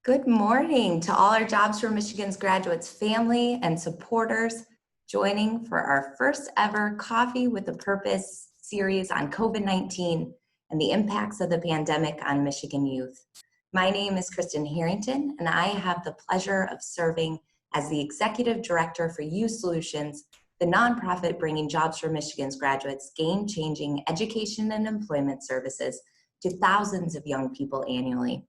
Good morning to all our Jobs for Michigan's graduates family and supporters joining for our first ever Coffee with a Purpose series on COVID-19 and the impacts of the pandemic on Michigan youth. My name is Kristen Harrington, and I have the pleasure of serving as the Executive Director for Youth Solutions, the nonprofit bringing Jobs for Michigan's graduates game-changing education and employment services to thousands of young people annually.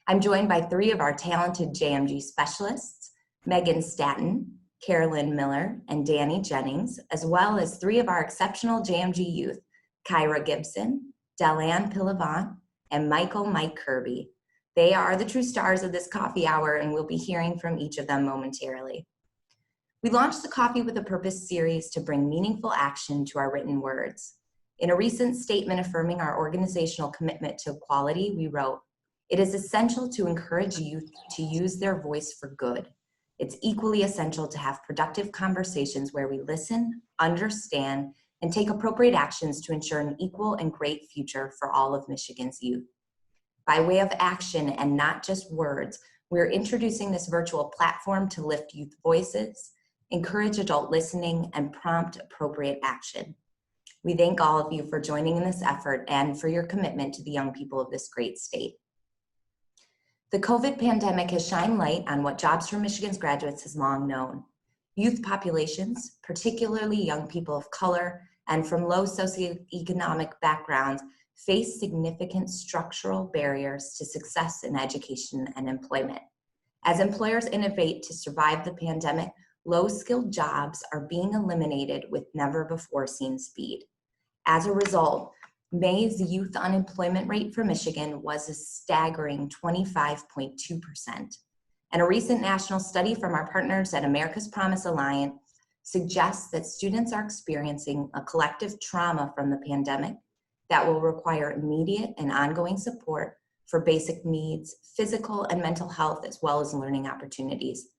I'm joined by three of our talented JMG specialists, Megan Statton, Carolyn Miller, and Danny Jennings, as well as three of our exceptional JMG youth, Kyra Gibson, Delanne Pillavant, and Mike Kirby. They are the true stars of this coffee hour, and we'll be hearing from each of them momentarily. We launched the Coffee with a Purpose series to bring meaningful action to our written words. In a recent statement affirming our organizational commitment to equality, we wrote, "It is essential to encourage youth to use their voice for good. It's equally essential to have productive conversations where we listen, understand, and take appropriate actions to ensure an equal and great future for all of Michigan's youth." By way of action and not just words, we're introducing this virtual platform to lift youth voices, encourage adult listening, and prompt appropriate action. We thank all of you for joining in this effort and for your commitment to the young people of this great state. The COVID pandemic has shined light on what Jobs for Michigan's graduates has long known. Youth populations, particularly young people of color and from low socioeconomic backgrounds, face significant structural barriers to success in education and employment. As employers innovate to survive the pandemic, low-skilled jobs are being eliminated with never-before-seen speed. As a result, May's youth unemployment rate for Michigan was a staggering 25.2%. And a recent national study from our partners at America's Promise Alliance suggests that students are experiencing a collective trauma from the pandemic that will require immediate and ongoing support for basic needs, physical and mental health, as well as learning opportunities.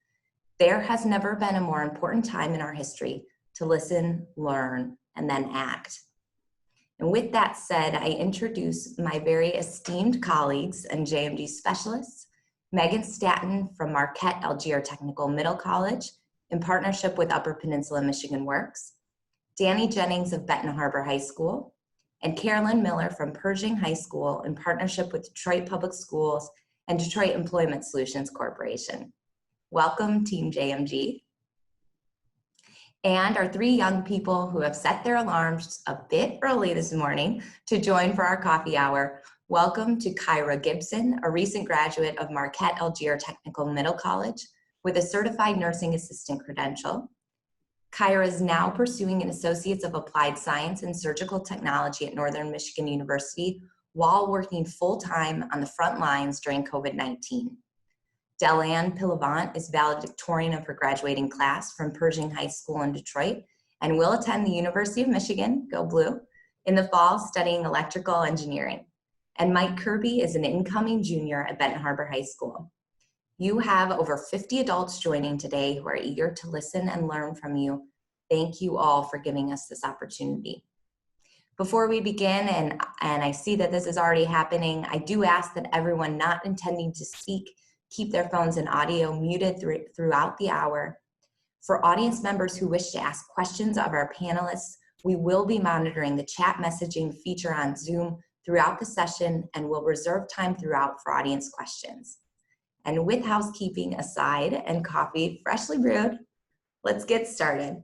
There has never been a more important time in our history to listen, learn, and then act. And with that said, I introduce my very esteemed colleagues and JMG specialists, Megan Statton from Marquette Algier Technical Middle College in partnership with Upper Peninsula Michigan Works, Danny Jennings of Benton Harbor High School, and Carolyn Miller from Pershing High School in partnership with Detroit Public Schools and Detroit Employment Solutions Corporation. Welcome, Team JMG. And our three young people who have set their alarms a bit early this morning to join for our coffee hour. Welcome to Kyra Gibson, a recent graduate of Marquette Algier Technical Middle College with a certified nursing assistant credential. Kyra is now pursuing an Associates of Applied Science in Surgical Technology at Northern Michigan University while working full-time on the front lines during COVID-19. Delanne Pillavant is valedictorian of her graduating class from Pershing High School in Detroit and will attend the University of Michigan, go blue, in the fall studying electrical engineering. And Mike Kirby is an incoming junior at Benton Harbor High School. You have over 50 adults joining today who are eager to listen and learn from you. Thank you all for giving us this opportunity. Before we begin, and I see that this is already happening, I do ask that everyone not intending to speak keep their phones and audio muted throughout the hour. For audience members who wish to ask questions of our panelists, we will be monitoring the chat messaging feature on Zoom throughout the session and will reserve time throughout for audience questions. And with housekeeping aside and coffee freshly brewed, let's get started.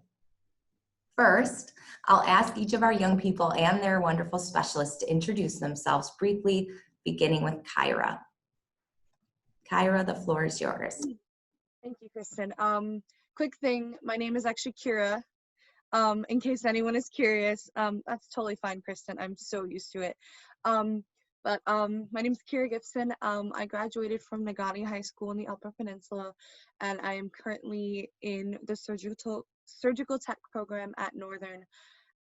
First, I'll ask each of our young people and their wonderful specialists to introduce themselves briefly, beginning with Kyra. Kyra, the floor is yours. Thank you, Kristen. Quick thing, my name is actually Kira. In case anyone is curious, that's totally fine, Kristen. I'm so used to it. My name is Kira Gibson. I graduated from Negaunee High School in the Upper Peninsula, and I am currently in the surgical tech program at Northern.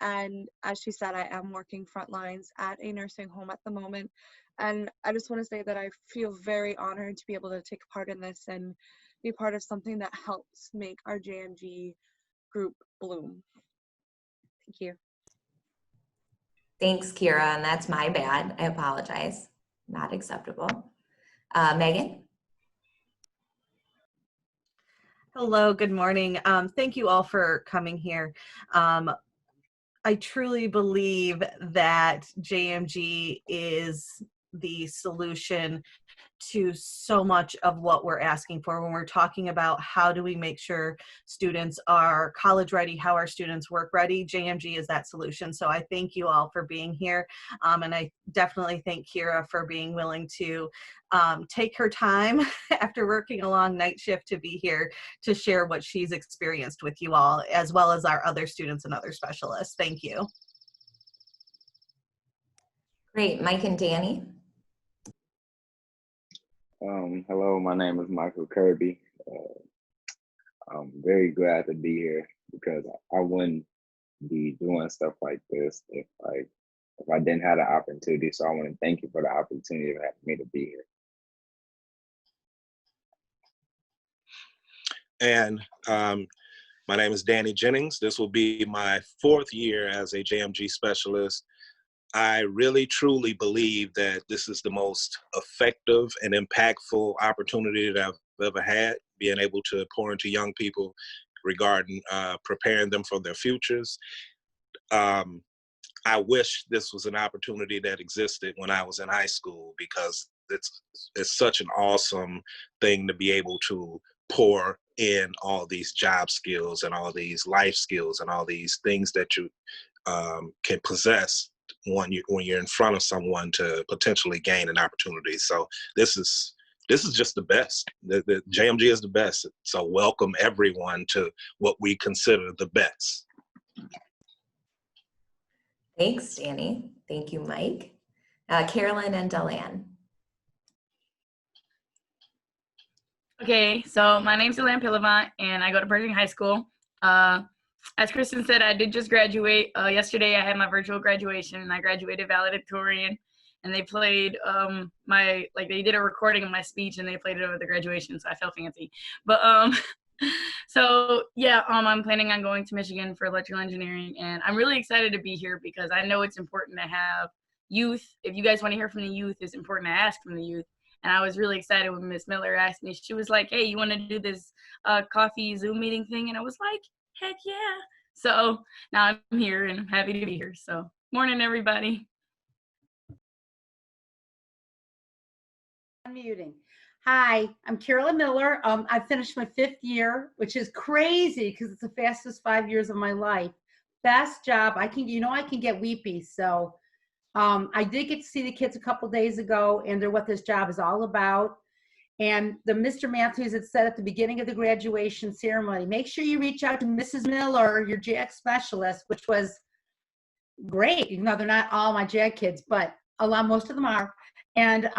And as she said, I am working front lines at a nursing home at the moment. And I just want to say that I feel very honored to be able to take part in this and be part of something that helps make our JMG group bloom. Thank you. Thanks, Kira, and that's my bad. I apologize. Not acceptable. Megan? Hello, good morning. Thank you all for coming here. I truly believe that JMG is the solution to so much of what we're asking for when we're talking about how do we make sure students are college ready, how our students work ready. JMG is that solution. So I thank you all for being here. And I definitely thank Kira for being willing to take her time after working a long night shift to be here to share what she's experienced with you all, as well as our other students and other specialists. Thank you. Great, Mike and Danny. Hello, my name is Michael Kirby. I'm very glad to be here because I wouldn't be doing stuff like this if I didn't have the opportunity. So I want to thank you for the opportunity for me to be here. And my name is Danny Jennings. This will be my 4th year as a JMG specialist. I really, truly believe that this is the most effective and impactful opportunity that I've ever had, being able to pour into young people regarding preparing them for their futures. I wish this was an opportunity that existed when I was in high school, because it's such an awesome thing to be able to pour in all these job skills and all these life skills and all these things that you can possess when you're in front of someone to potentially gain an opportunity. So this is just the best. The JMG is the best. So welcome everyone to what we consider the best. Thanks, Danny. Thank you, Mike. Carolyn and Delanne. Okay, so my name's Delanne Pillavant, and I go to Pershing High School. As Kristen said, I did just graduate. Yesterday I had my virtual graduation, and I graduated valedictorian, and they played they did a recording of my speech, and they played it over the graduation, so I felt fancy. But so yeah, I'm planning on going to Michigan for electrical engineering, and I'm really excited to be here because I know it's important to have youth. If you guys want to hear from the youth, it's important to ask from the youth. And I was really excited when Miss Miller asked me. She was like, "Hey, you want to do this coffee Zoom meeting thing?" And I was like, "Heck yeah!" So now I'm here, and I'm happy to be here. So morning, everybody. Unmuting. Hi, I'm Carolyn Miller. I finished my 5th year, which is crazy because it's the fastest 5 years of my life. Best job. I can get weepy. So I did get to see the kids a couple days ago, and they're what this job is all about. And the Mr. Matthews had said at the beginning of the graduation ceremony, make sure you reach out to Mrs. Miller, your JAG specialist, which was great, even though they're not all my JAG kids, but most of them are. And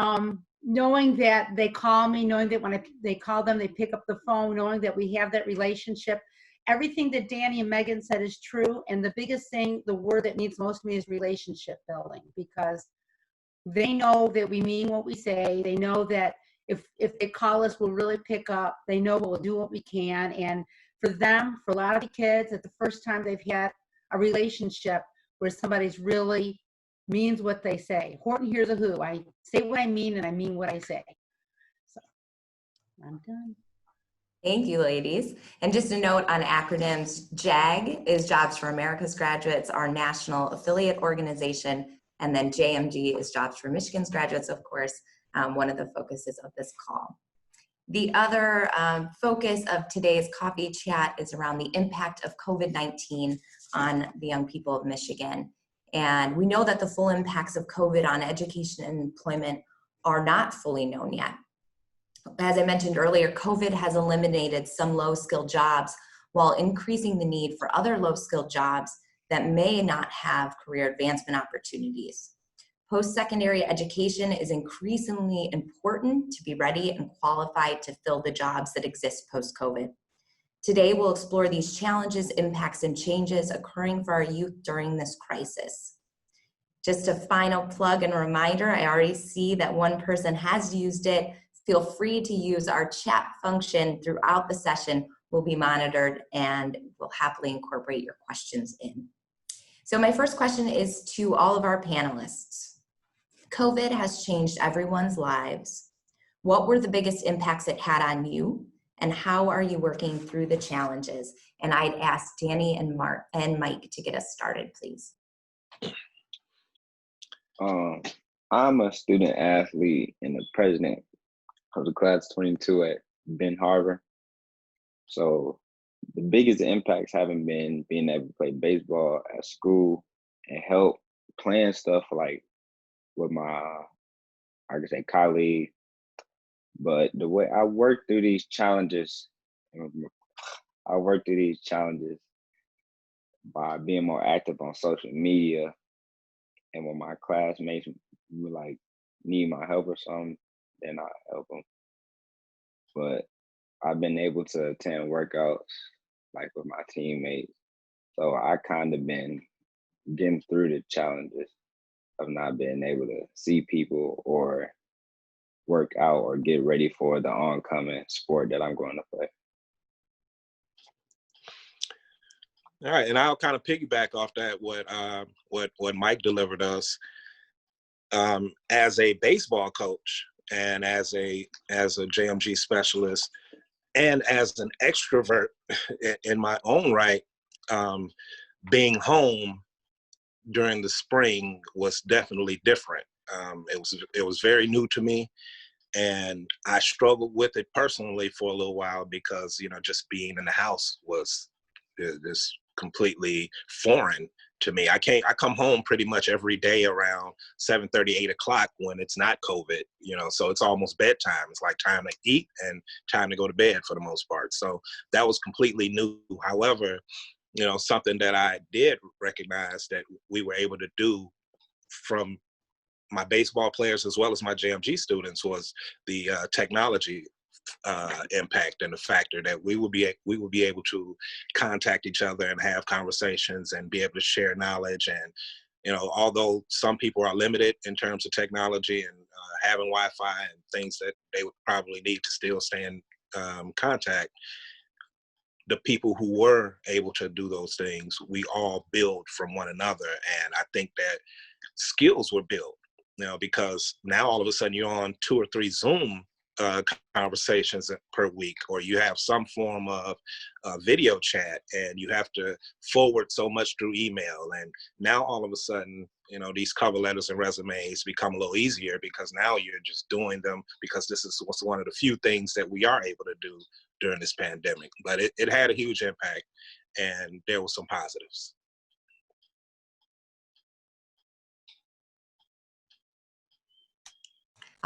knowing that they call me, knowing that when they call them, they pick up the phone, knowing that we have that relationship. Everything that Danny and Megan said is true. And the biggest thing, the word that means most to me is relationship building, because they know that we mean what we say. They know that if they call us, we'll really pick up. They know we'll do what we can. And for them, for a lot of the kids, it's the first time they've had a relationship where somebody's really means what they say. Horton hears a who. I say what I mean, and I mean what I say. So I'm done. Thank you, ladies. And just a note on acronyms, JAG is Jobs for America's Graduates, our national affiliate organization, and then JMG is Jobs for Michigan's Graduates, of course, one of the focuses of this call. The other focus of today's coffee chat is around the impact of COVID-19 on the young people of Michigan. And we know that the full impacts of COVID on education and employment are not fully known yet. As I mentioned earlier, COVID has eliminated some low-skilled jobs while increasing the need for other low-skilled jobs that may not have career advancement opportunities. Post-secondary education is increasingly important to be ready and qualified to fill the jobs that exist post-COVID. Today, we'll explore these challenges, impacts, and changes occurring for our youth during this crisis. Just a final plug and reminder, I already see that one person has used it. Feel free to use our chat function throughout the session. Will be monitored, and we'll happily incorporate your questions in. So my first question is to all of our panelists. COVID has changed everyone's lives. What were the biggest impacts it had on you? and how are you working through the challenges? And I'd ask Danny and Mike to get us started, please. I'm a student athlete and the president of the class 22 at Ben Harbor. So the biggest impacts haven't been being able to play baseball at school and help plan stuff like with my, I could say, colleague. But the way I work through these challenges, by being more active on social media, and when my classmates like need my help or something, then I help them. But I've been able to attend workouts like with my teammates, so I kind of been getting through the challenges of not being able to see people or work out or get ready for the oncoming sport that I'm going to play. All right, and I'll kind of piggyback off that what Mike delivered us. As a baseball coach and as a JMG specialist and as an extrovert in my own right, being home during the spring was definitely different. It was very new to me, and I struggled with it personally for a little while because just being in the house was this completely foreign to me. I come home pretty much every day around 7:30, 8 o'clock when it's not COVID, so it's almost bedtime. It's like time to eat and time to go to bed for the most part. So that was completely new. However, something that I did recognize that we were able to do from my baseball players as well as my JMG students was the technology impact and the factor that we will be able to contact each other and have conversations and be able to share knowledge. And although some people are limited in terms of technology and having Wi-Fi and things that they would probably need to still stay in contact, the people who were able to do those things, we all build from one another. And I think that skills were built, because now all of a sudden you're on 2 or 3 Zoom conversations per week, or you have some form of video chat, and you have to forward so much through email. And now all of a sudden, these cover letters and resumes become a little easier because now you're just doing them because this is one of the few things that we are able to do during this pandemic. But it had a huge impact, and there were some positives.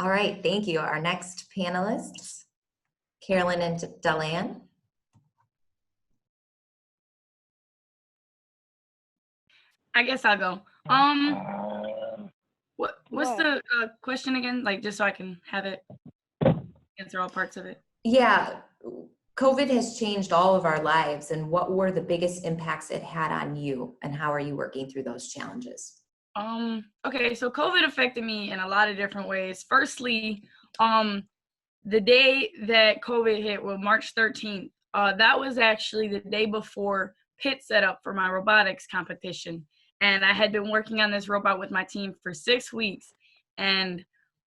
All right, thank you. Our next panelists, Carolyn and Delanne. I guess I'll go. What's the question again? Like, just so I can have it, answer all parts of it. Yeah, COVID has changed all of our lives, and what were the biggest impacts it had on you, and how are you working through those challenges? Okay, so COVID affected me in a lot of different ways. Firstly, the day that COVID hit, well, March 13th, that was actually the day before pit set up for my robotics competition. And I had been working on this robot with my team for 6 weeks. And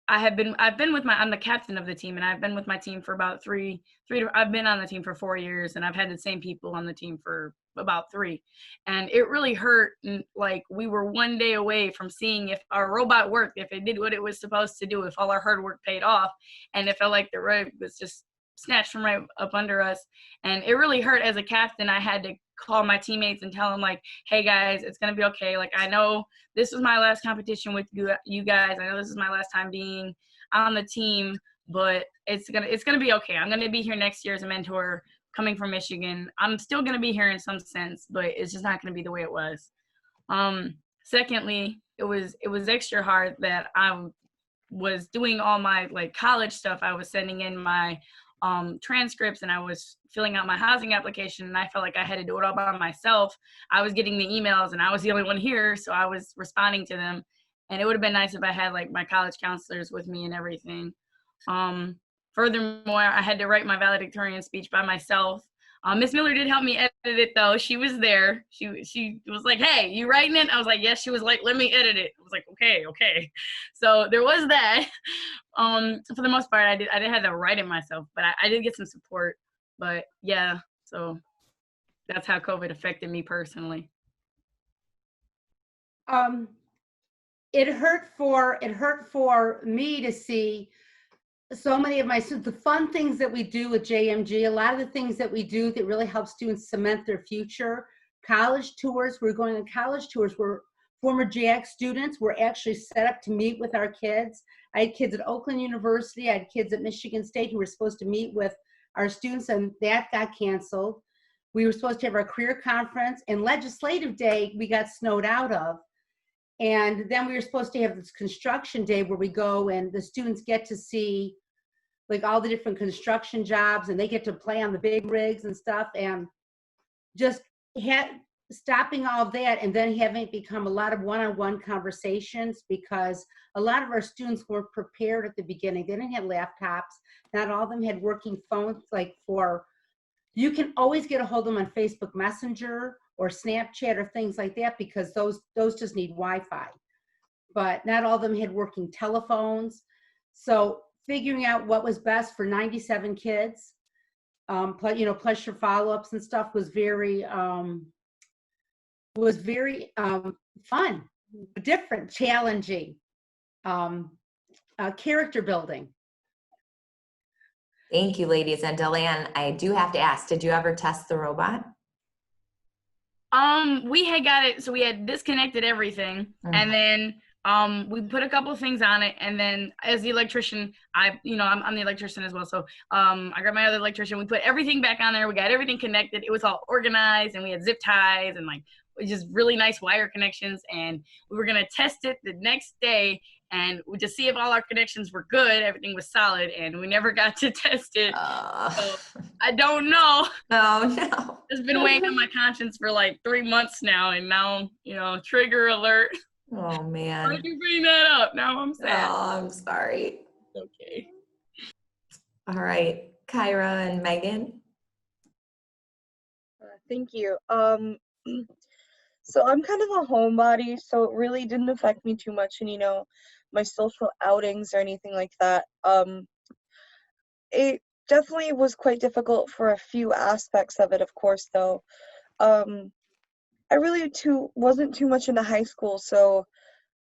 I'm the captain of the team, and I've been with my team for about I've been on the team for 4 years, and I've had the same people on the team for about 3. And it really hurt. Like, we were 1 day away from seeing if our robot worked, if it did what it was supposed to do, if all our hard work paid off, and it felt like the rug was just snatched from right up under us. And it really hurt. As a captain, I had to call my teammates and tell them, like, hey guys, it's gonna be okay. Like, I know this was my last competition with you guys. I know this is my last time being on the team, but it's gonna be okay. I'm gonna be here next year as a mentor coming from Michigan. I'm still gonna be here in some sense, but it's just not gonna be the way it was. Secondly, it was extra hard that I was doing all my college stuff. I was sending in my transcripts, and I was filling out my housing application, and I felt like I had to do it all by myself. I was getting the emails, and I was the only one here, so I was responding to them. And it would have been nice if I had my college counselors with me and everything. Furthermore, I had to write my valedictorian speech by myself. Miss Miller did help me edit it though. She was there. She was like, "Hey, you writing it?" I was like, "Yes." She was like, "Let me edit it." I was like, "Okay." So there was that. For the most part, I didn't have to write it myself, but I did get some support. But yeah, so that's how COVID affected me personally. It hurt for me to see so many of my students, the fun things that we do with JMG, a lot of the things that we do that really help students cement their future. College tours, we're going on college tours where former JAG students were actually set up to meet with our kids. I had kids at Oakland University, I had kids at Michigan State who were supposed to meet with our students, and that got canceled. We were supposed to have our career conference, and legislative day we got snowed out of. And then we were supposed to have this construction day where we go and the students get to see like all the different construction jobs, and they get to play on the big rigs and stuff, and just stopping all of that and then having it become a lot of one-on-one conversations, because a lot of our students weren't prepared at the beginning. They didn't have laptops. Not all of them had working phones. You can always get a hold of them on Facebook Messenger or Snapchat or things like that, because those just need Wi-Fi. But not all of them had working telephones. So figuring out what was best for 97 kids, plus your follow-ups and stuff was very fun, different, challenging, character building. Thank you, ladies. And Delanne, I do have to ask, did you ever test the robot? We had got it, so we had disconnected everything, and then we put a couple of things on it, and then as the electrician, I'm the electrician as well, so I got my other electrician. We put everything back on there. We got everything connected. It was all organized, and we had zip ties and just really nice wire connections, and we were gonna test it the next day and we just see if all our connections were good, everything was solid, and we never got to test it. So I don't know. Oh, no. It's been weighing on my conscience for like 3 months now, and now, trigger alert. Oh, man. Why did you bring that up? Now I'm sad. Oh, I'm sorry. Okay. All right, Kyra and Megan. Thank you. So I'm kind of a homebody, so it really didn't affect me too much in, my social outings or anything like that. It definitely was quite difficult for a few aspects of it, of course, though. I really wasn't too much into high school, so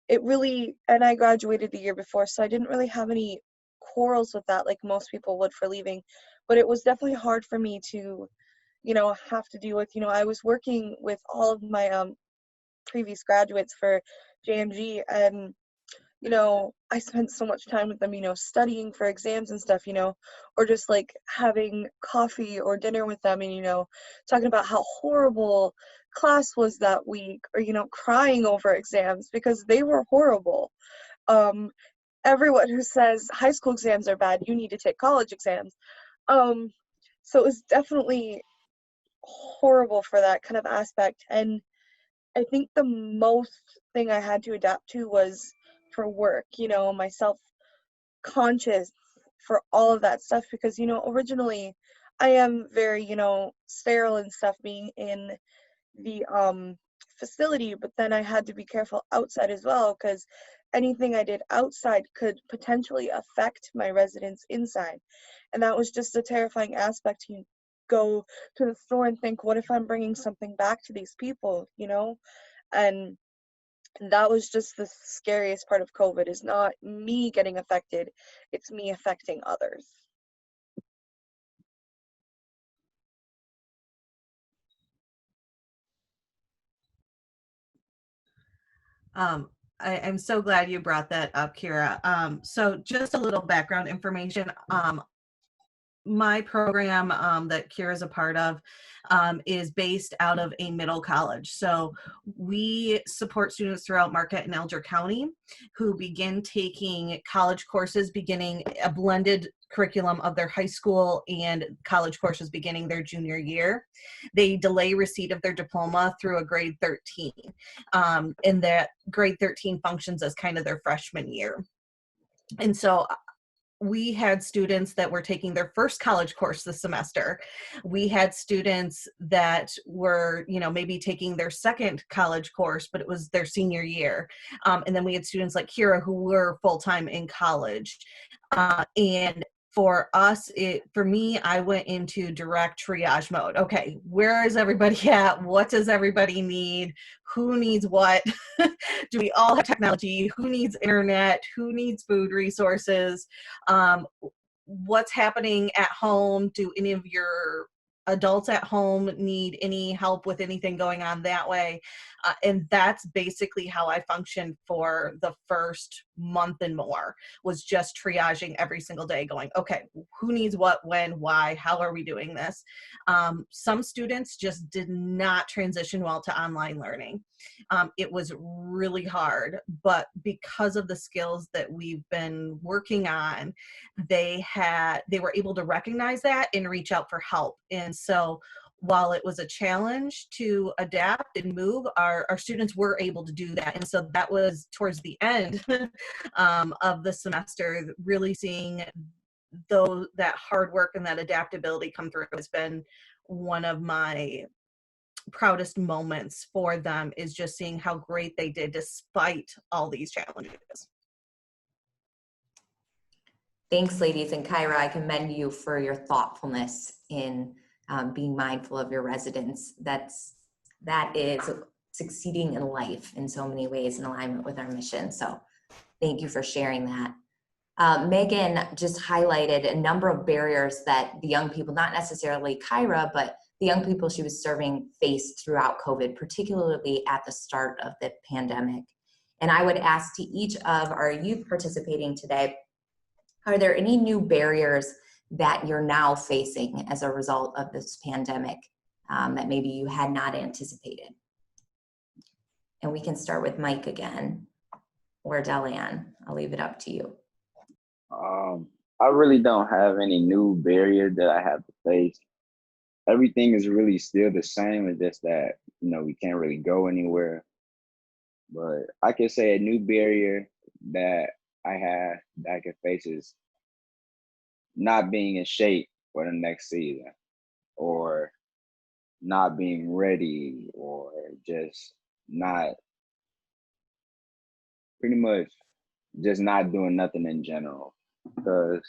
and I graduated the year before, so I didn't really have any quarrels with that like most people would for leaving, but it was definitely hard for me to have to deal with, I was working with all of my previous graduates for JMG, and I spent so much time with them, studying for exams and stuff, or just like having coffee or dinner with them and talking about how horrible class was that week, or crying over exams because they were horrible. Everyone who says high school exams are bad, you need to take college exams. So it was definitely horrible for that kind of aspect, and I think the most thing I had to adapt to was for work, my self-conscious for all of that stuff, because originally I am very sterile and stuff being in the facility, but then I had to be careful outside as well, because anything I did outside could potentially affect my residents inside, and that was just a terrifying aspect. You go to the store and think, what if I'm bringing something back to these people, and that was just the scariest part of COVID, is not me getting affected, it's me affecting others. I'm so glad you brought that up, Kira. So just a little background information. My program that Kira's a part of is based out of a middle college. So we support students throughout Marquette and Alger County who begin taking college courses, beginning a blended curriculum of their high school and college courses beginning their junior year. They delay receipt of their diploma through a grade 13. And that grade 13 functions as kind of their freshman year. And so we had students that were taking their first college course this semester. We had students that were, you know, maybe taking their second college course, but it was their senior year. And then we had students like Kira who were full-time in college. And for us, for me, I went into direct triage mode. Okay, where is everybody at? What does everybody need? Who needs what? Do we all have technology? Who needs internet? Who needs food resources? What's happening at home? Do any of your adults at home need any help with anything going on that way? And that's basically how I functioned for the first month and more, was just triaging every single day, going, okay, who needs what, when, why, how are we doing this? Some students just did not transition well to online learning. It was really hard, but because of the skills that we've been working on, they were able to recognize that and reach out for help. And so while it was a challenge to adapt and move, our students were able to do that. And so that was towards the end of the semester, really seeing that hard work and that adaptability come through has been one of my proudest moments for them, is just seeing how great they did despite all these challenges. Thanks, ladies. And Kyra, I commend you for your thoughtfulness in being mindful of your residents. That is succeeding in life in so many ways in alignment with our mission. So thank you for sharing that. Megan just highlighted a number of barriers that the young people, not necessarily Kyra, but the young people she was serving faced throughout COVID, particularly at the start of the pandemic. And I would ask to each of our youth participating today, are there any new barriers that you're now facing as a result of this pandemic that maybe you had not anticipated? And we can start with Mike again, or Delanne. I'll leave it up to you. I really don't have any new barrier that I have to face. Everything is really still the same. It's just that, you know, we can't really go anywhere. But I can say a new barrier that I can face is not being in shape for the next season, or not being ready, or just not, pretty much just not doing nothing in general. Because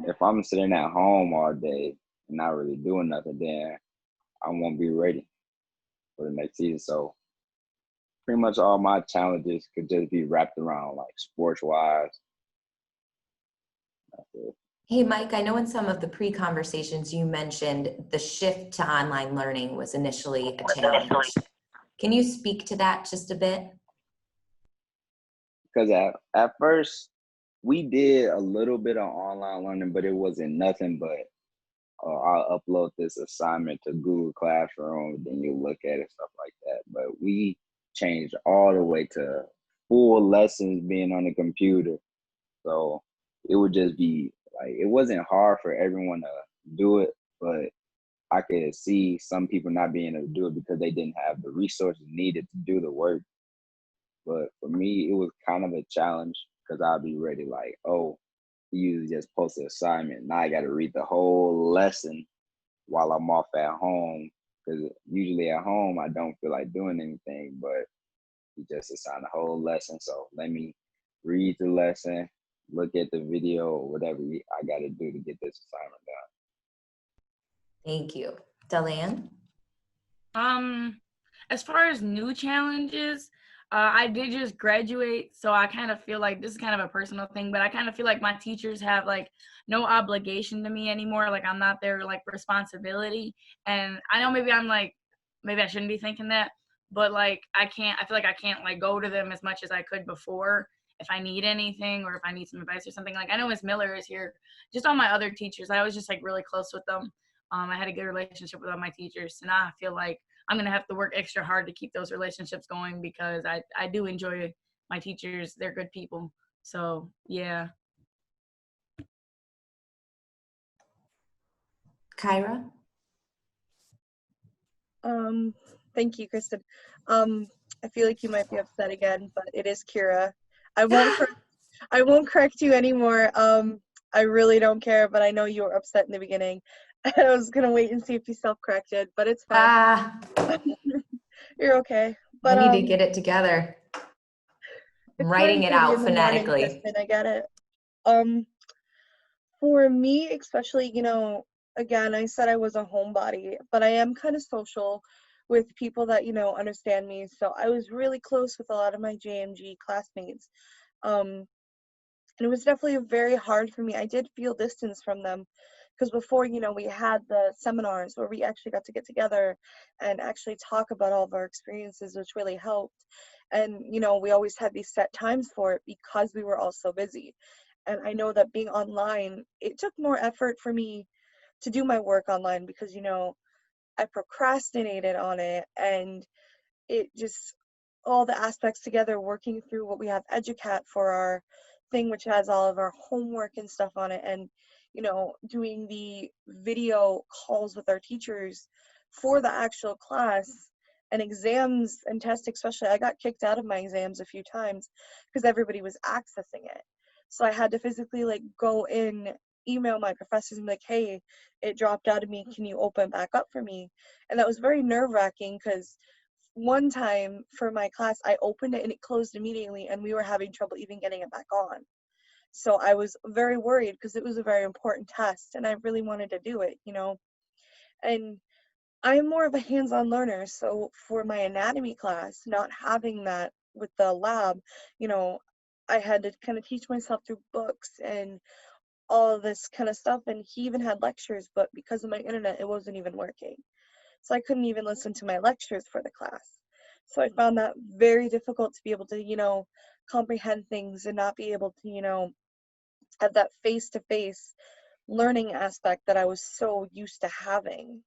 if I'm sitting at home all day and not really doing nothing, then I won't be ready for the next season. So pretty much all my challenges could just be wrapped around like sports wise. That's it. Hey, Mike, I know in some of the pre-conversations you mentioned the shift to online learning was initially a challenge. Can you speak to that just a bit? Because at first, we did a little bit of online learning, but it wasn't nothing but I'll upload this assignment to Google Classroom, then you look at it, stuff like that. But we changed all the way to full lessons being on the computer. So it would just be like, it wasn't hard for everyone to do it, but I could see some people not being able to do it because they didn't have the resources needed to do the work. But for me, it was kind of a challenge because I'd be ready like, oh, you just post an assignment. Now I got to read the whole lesson while I'm off at home, because usually at home I don't feel like doing anything, but you just assign the whole lesson. So let me read the lesson, look at the video, or whatever I got to do to get this assignment done. Thank you. Delanne? As far as new challenges, I did just graduate, so I kind of feel like this is kind of a personal thing, but I kind of feel like my teachers have like no obligation to me anymore. Like I'm not their like responsibility. And I know maybe I shouldn't be thinking that, but like I feel like I can't like go to them as much as I could before if I need anything or if I need some advice or something. Like I know Miss Miller is here. Just all my other teachers, I was just like really close with them. I had a good relationship with all my teachers, and now I feel like I'm going to have to work extra hard to keep those relationships going because I do enjoy my teachers. They're good people. So, yeah. Kyra? Thank you, Kristen. I feel like you might be upset again, but it is Kira. I won't correct you anymore. I really don't care, but I know you were upset in the beginning. I was gonna wait and see if you self-corrected, but it's fine. Ah, You're okay. I But need to get it together. I'm it's writing it 9:30 out in the morning, phonetically. Kristen, I get it. Um, for me, especially, again, I said I was a homebody, but I am kind of social with people that, understand me. So I was really close with a lot of my JMG classmates. Um, and it was definitely very hard for me. I did feel distance from them because before, we had the seminars where we actually got to get together and actually talk about all of our experiences, which really helped. And, we always had these set times for it because we were all so busy. And I know that being online, it took more effort for me to do my work online because, I procrastinated on it, and it just, all the aspects together, working through what we have EduCat for our thing, which has all of our homework and stuff on it, and doing the video calls with our teachers for the actual class, and exams and tests. Especially, I got kicked out of my exams a few times because everybody was accessing it, so I had to physically go in, email my professors and be like, hey, it dropped out of me, can you open back up for me? And that was very nerve-wracking because one time for my class, I opened it and it closed immediately, and we were having trouble even getting it back on. So I was very worried because it was a very important test and I really wanted to do it, And I'm more of a hands-on learner. So for my anatomy class, not having that with the lab, I had to kind of teach myself through books and all this kind of stuff. And he even had lectures, but because of my internet, it wasn't even working. So I couldn't even listen to my lectures for the class. So I found that very difficult to be able to, comprehend things and not be able to, have that face-to-face learning aspect that I was so used to having.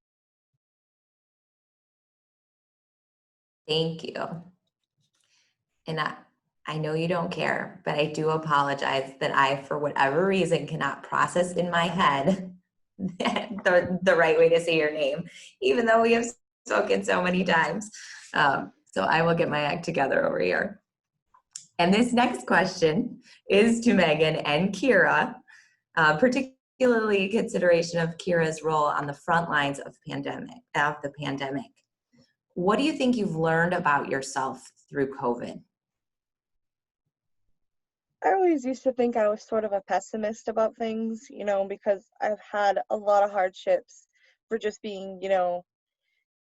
Thank you. And I know you don't care, but I do apologize that I, for whatever reason, cannot process in my head the right way to say your name, even though we have spoken so many times. So I will get my act together over here. And this next question is to Megan and Kira, particularly in consideration of Kira's role on the front lines of the pandemic. What do you think you've learned about yourself through COVID? I always used to think I was sort of a pessimist about things, because I've had a lot of hardships for just being,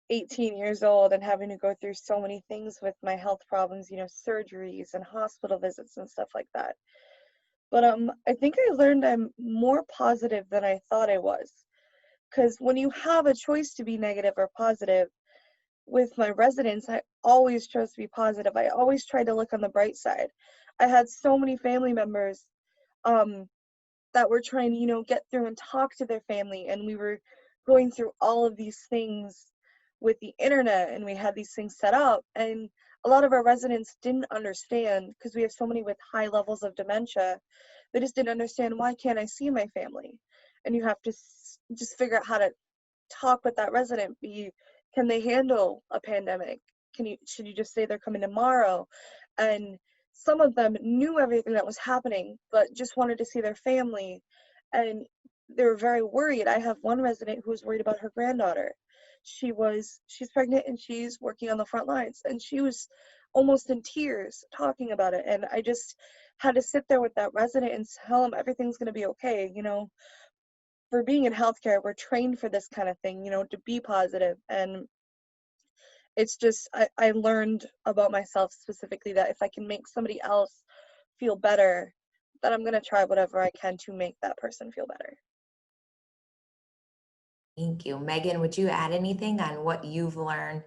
18 years old and having to go through so many things with my health problems, surgeries and hospital visits and stuff like that. But I think I learned I'm more positive than I thought I was. Because when you have a choice to be negative or positive, with my residents, I always chose to be positive. I always tried to look on the bright side. I had so many family members that were trying to, get through and talk to their family, and we were going through all of these things with the internet, and we had these things set up, and a lot of our residents didn't understand because we have so many with high levels of dementia. They just didn't understand, why can't I see my family? And you have to just figure out how to talk with that resident. Can they handle a pandemic? Should you just say they're coming tomorrow? And some of them knew everything that was happening, but just wanted to see their family, and they were very worried. I have one resident who was worried about her granddaughter. She's pregnant and she's working on the front lines, and she was almost in tears talking about it. And I just had to sit there with that resident and tell him everything's going to be okay. For being in healthcare, we're trained for this kind of thing, to be positive. And it's just, I learned about myself specifically that if I can make somebody else feel better, then I'm going to try whatever I can to make that person feel better. Thank you. Megan, would you add anything on what you've learned,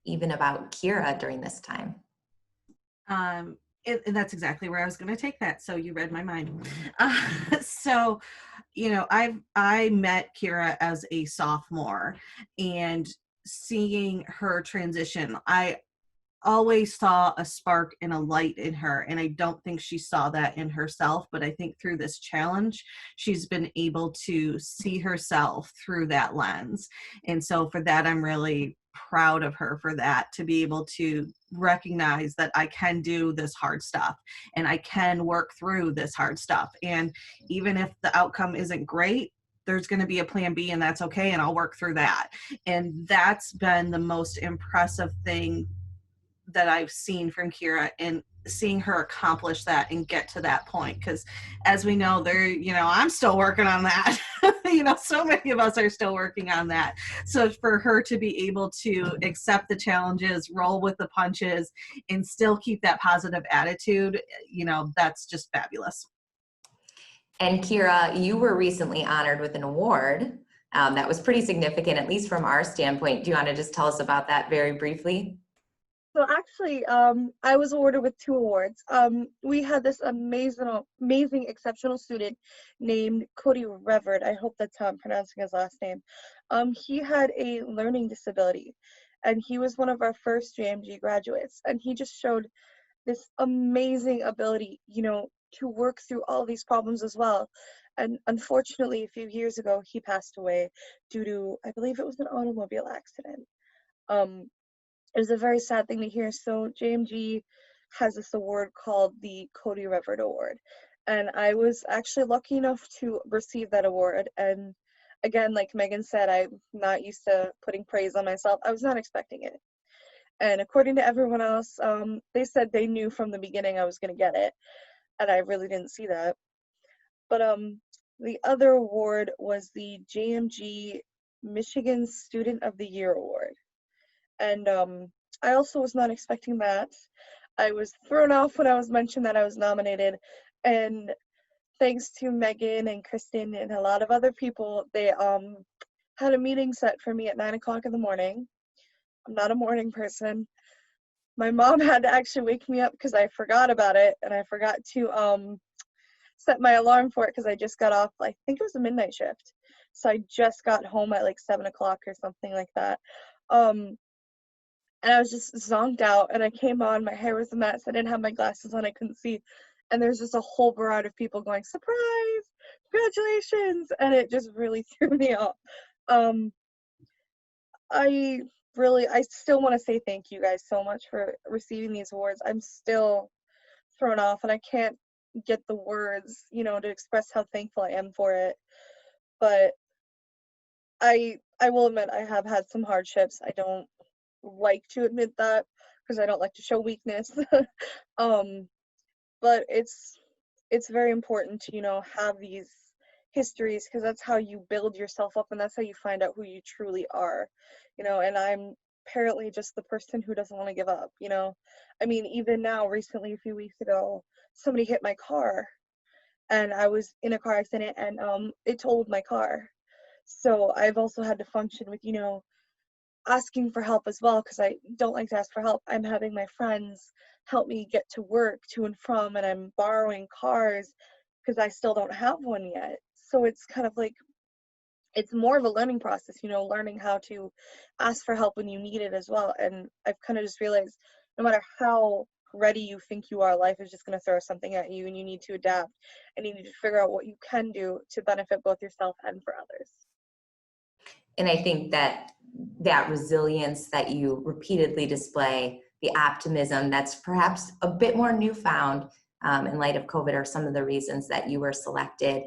even about Kira during this time? And that's exactly where I was going to take that. So you read my mind. So, I met Kira as a sophomore, and seeing her transition, I always saw a spark and a light in her, and I don't think she saw that in herself, but I think through this challenge she's been able to see herself through that lens. And so for that, I'm really proud of her for that, to be able to recognize that I can do this hard stuff and I can work through this hard stuff. And even if the outcome isn't great, there's going to be a plan B, and that's okay. And I'll work through that. And that's been the most impressive thing that I've seen from Kira, and seeing her accomplish that and get to that point. Because as we know, I'm still working on that. So many of us are still working on that. So for her to be able to accept the challenges, roll with the punches, and still keep that positive attitude, that's just fabulous. And Kira, you were recently honored with an award that was pretty significant, at least from our standpoint. Do you want to just tell us about that very briefly? So actually, I was awarded with 2 awards. We had this amazing, exceptional student named Cody Reverd. I hope that's how I'm pronouncing his last name. He had a learning disability, and he was one of our first JMG graduates. And he just showed this amazing ability, to work through all these problems as well. And unfortunately, a few years ago, he passed away due to, I believe it was an automobile accident. It was a very sad thing to hear. So JMG has this award called the Cody Reverd Award. And I was actually lucky enough to receive that award. And again, like Megan said, I'm not used to putting praise on myself. I was not expecting it. And according to everyone else, they said they knew from the beginning I was going to get it. And I really didn't see that. But the other award was the JMG Michigan Student of the Year Award. And I also was not expecting that. I was thrown off when I was mentioned that I was nominated. And thanks to Megan and Kristen and a lot of other people, they had a meeting set for me at 9 o'clock in the morning. I'm not a morning person. My mom had to actually wake me up because I forgot about it, and I forgot to set my alarm for it because I just got off, I think it was a midnight shift. So I just got home at like 7 o'clock or something like that. And I was just zonked out, and I came on, my hair was a mess, I didn't have my glasses on, I couldn't see, and there's just a whole variety of people going, surprise, congratulations, and it just really threw me off. I still want to say thank you guys so much for receiving these awards. I'm still thrown off, and I can't get the words, to express how thankful I am for it. But I will admit I have had some hardships. I don't like to admit that because I don't like to show weakness. But it's very important to, have these histories, because that's how you build yourself up, and that's how you find out who you truly are, and I'm apparently just the person who doesn't want to give up. I mean, even now, recently, a few weeks ago, somebody hit my car, and I was in a car accident, and it totaled my car. So I've also had to function with, asking for help as well, because I don't like to ask for help. I'm having my friends help me get to work, to and from, and I'm borrowing cars because I still don't have one yet. So it's kind of like, it's more of a learning process, learning how to ask for help when you need it as well. And I've kind of just realized no matter how ready you think you are, life is just going to throw something at you, and you need to adapt, and you need to figure out what you can do to benefit both yourself and for others. And I think that resilience that you repeatedly display, the optimism that's perhaps a bit more newfound in light of COVID, are some of the reasons that you were selected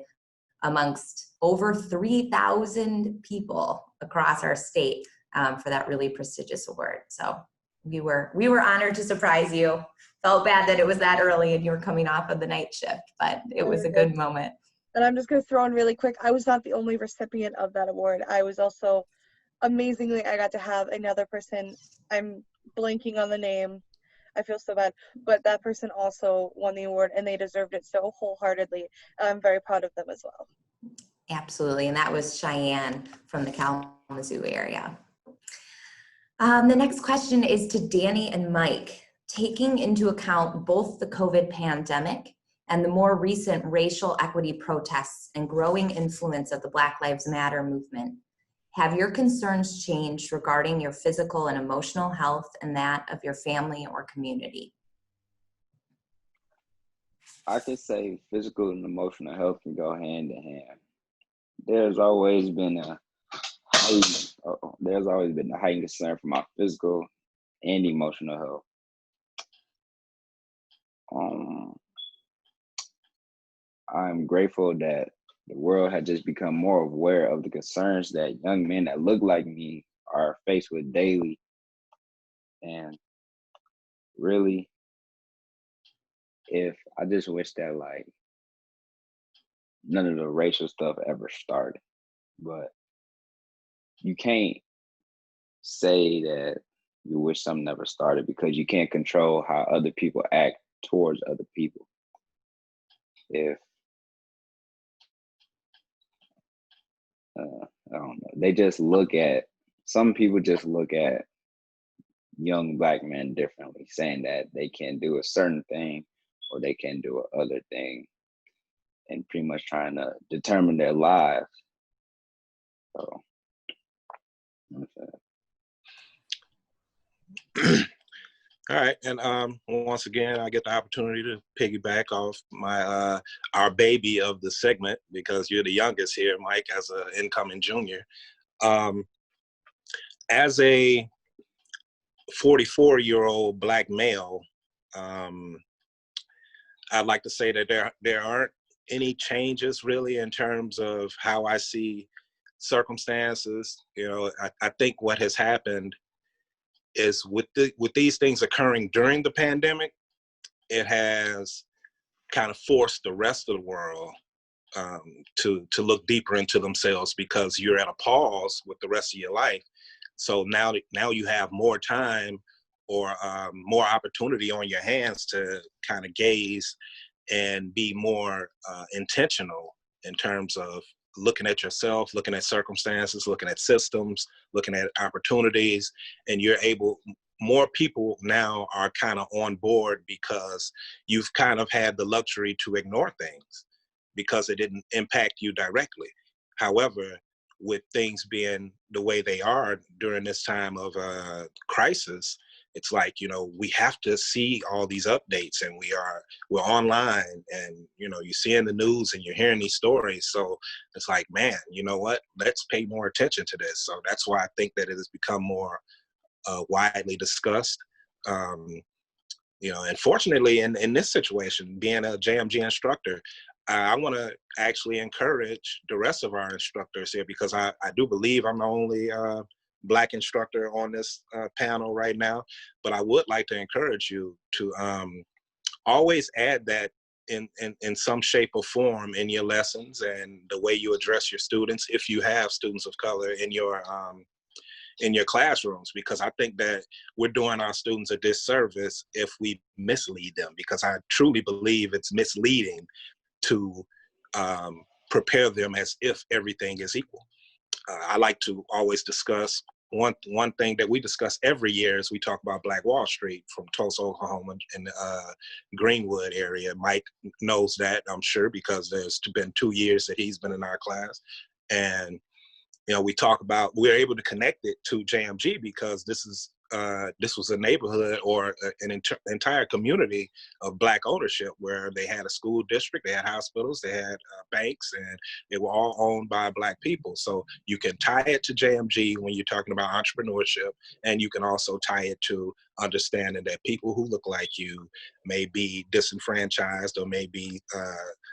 amongst over 3,000 people across our state for that really prestigious award. So we were honored to surprise you. Felt bad that it was that early and you were coming off of the night shift, but it was a good moment. And I'm just going to throw in really quick, I was not the only recipient of that award. I was also, amazingly, I got to have another person, I'm blanking on the name, I feel so bad, but that person also won the award, and they deserved it so wholeheartedly. I'm very proud of them as well. Absolutely, and that was Cheyenne from the Kalamazoo area. The next question is to Danny and Mike. Taking into account both the COVID pandemic and the more recent racial equity protests and growing influence of the Black Lives Matter movement, have your concerns changed regarding your physical and emotional health and that of your family or community? I could say physical and emotional health can go hand in hand. There's always been a there's always been a heightened concern for my physical and emotional health. I'm grateful that the world had just become more aware of the concerns that young men that look like me are faced with daily. And really, if I just wish that like none of the racial stuff ever started, but you can't say that you wish something never started because you can't control how other people act towards other people. If I don't know, they just look at, some people just look at young Black men differently, saying that they can do a certain thing or they can do a other thing, and pretty much trying to determine their lives. So All right, and once again, I get the opportunity to piggyback off my our baby of the segment, because you're the youngest here, Mike, as an incoming junior. As a 44-year-old Black male, I'd like to say that there aren't any changes really in terms of how I see circumstances. You know, I think what has happened is with these things occurring during the pandemic, it has kind of forced the rest of the world to look deeper into themselves, because you're at a pause with the rest of your life. So now you have more time or more opportunity on your hands to kind of gaze and be more intentional in terms of looking at yourself, looking at circumstances, looking at systems, looking at opportunities, and more people now are kind of on board because you've kind of had the luxury to ignore things because it didn't impact you directly. However, with things being the way they are during this time of crisis, it's like, you know, we have to see all these updates, and we're online, and, you know, you're seeing the news and you're hearing these stories. So it's like, man, you know what, let's pay more attention to this. So that's why I think that it has become more widely discussed. You know, and fortunately in this situation, being a JMG instructor, I want to actually encourage the rest of our instructors here, because I do believe I'm the only Black instructor on this panel right now, but I would like to encourage you to always add that in some shape or form in your lessons and the way you address your students, if you have students of color in your classrooms, because I think that we're doing our students a disservice if we mislead them, because I truly believe it's misleading to prepare them as if everything is equal. I like to always discuss one thing that we discuss every year is we talk about Black Wall Street from Tulsa, Oklahoma, in the Greenwood area. Mike knows that, I'm sure, because there's been 2 years that he's been in our class. And you know, we talk about, we're able to connect it to JMG because this was a neighborhood or an entire community of Black ownership, where they had a school district, they had hospitals, they had banks, and they were all owned by Black people. So you can tie it to JMG when you're talking about entrepreneurship, and you can also tie it to understanding that people who look like you may be disenfranchised or may be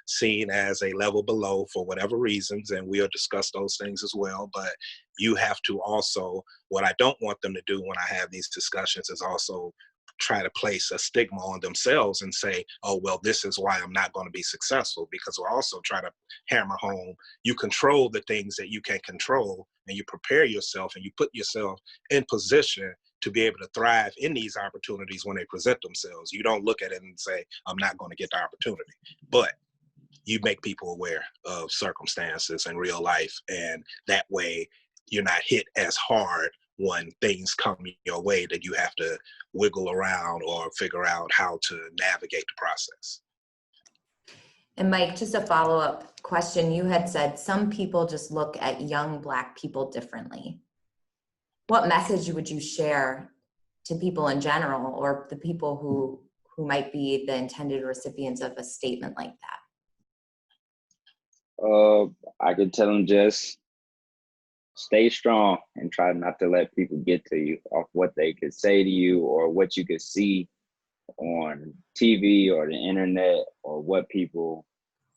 seen as a level below for whatever reasons, and we'll discuss those things as well. But you have to also, what I don't want them to do when I have these discussions is also try to place a stigma on themselves and say, oh, well, this is why I'm not going to be successful, because we're also trying to hammer home, you control the things that you can control, and you prepare yourself and you put yourself in position to be able to thrive in these opportunities when they present themselves. You don't look at it and say, I'm not going to get the opportunity. But you make people aware of circumstances in real life, and that way you're not hit as hard when things come your way that you have to wiggle around or figure out how to navigate the process. And Mike, just a follow-up question. You had said some people just look at young Black people differently. What message would you share to people in general, or the people who might be the intended recipients of a statement like that? I could tell them just stay strong and try not to let people get to you off what they could say to you or what you could see on TV or the internet or what people